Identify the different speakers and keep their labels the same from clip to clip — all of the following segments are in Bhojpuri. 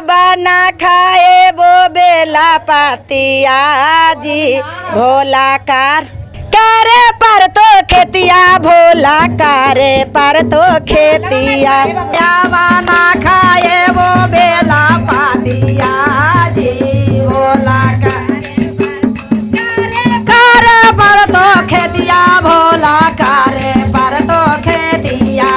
Speaker 1: बना खाए वो बेला पातिया जी भोला करे पर तो खेतिया भोला करे पर तो खेतिया बना खाए वो बेला पातिया जी भोला करे पर तो खेतिया भोला करे पर तो खेतिया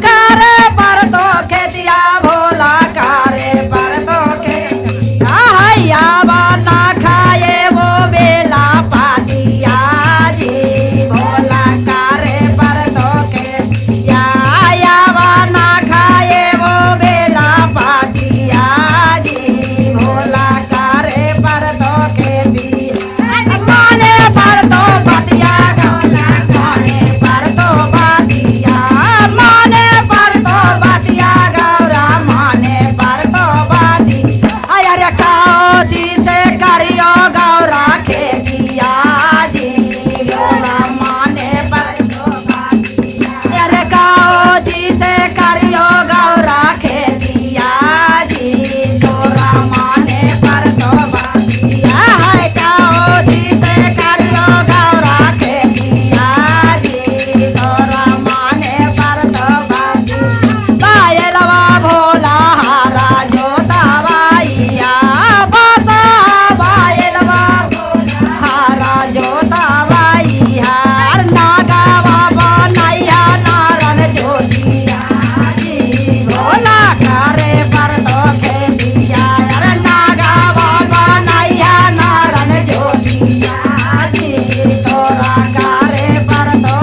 Speaker 1: करे पर तो खेतिया भोला करे पर तो खेतिया बना खाए वो बेला पातिया जी भोला करे पर तो खेतिया बना खाए वो बेला पातिया जी भोला करे पर तो खेतिया माने पर तो बतिया माने पर तो बतिया माने पर तो बतिया गौरा माने पर तो बतिया अरे काओ जी से करियो गौरा खेतिया जी गौरा माने पर तो बतिया अरे काओ जी से करियो गौरा खेतिया जी गौरा माने पर तो बतिया है काओ जी से करियो गौरा खेतिया जी गौरा माने पर तो बतिया बायलवा भोला हारा जोतावाइया बसा बायलवा हारा जोतावाइया नागावा बनैया नारन जोतिया जी भोला करे पर तो खेतिया नागावा बनैया नारन जोतिया जी तोरा करे पर तो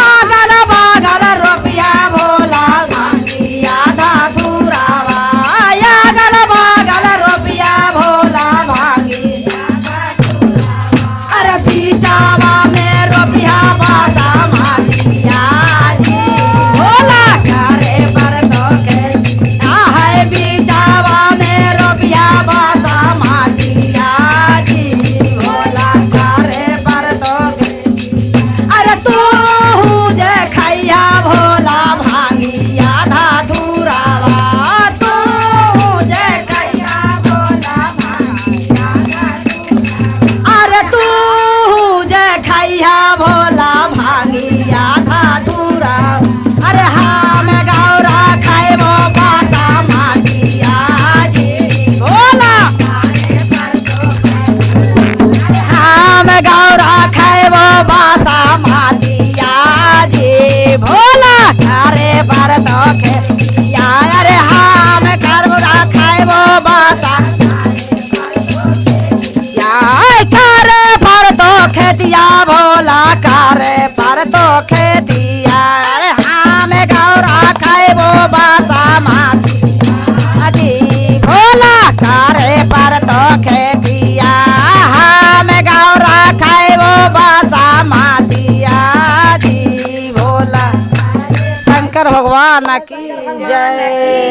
Speaker 1: आगल बागल रुपया भोला भांगिया धातुरावा आगल बागल रुपया भोला भांगिया अरे बीचावा में रुपया बासा मातिया जी भोला करे पर तो खेतिया है बीचावा में रुपया बासा मातिया जी भोला करे पर तो अरे तू जे खैया भोला भांगिया धाधुरावा तू जे खैया भोला भांगिया अरे तू जे खैया भोला भांगिया धाधुरा अरे हम गौरा खाइबो बासा मातिया जी भोला हम गौरा खाइबो बासा मातिया जी भोला करे पर तो खेतिया अरे हम गौरा खाइबो बासा करे पर तो खेतिया भोला करे पर तो खेतिया हम गौरा खाइबो बासा मातिया जी भोला करे पर तो खेतिया हम गौरा खाइबो बासा मातिया जी भोला शंकर भगवान की जय।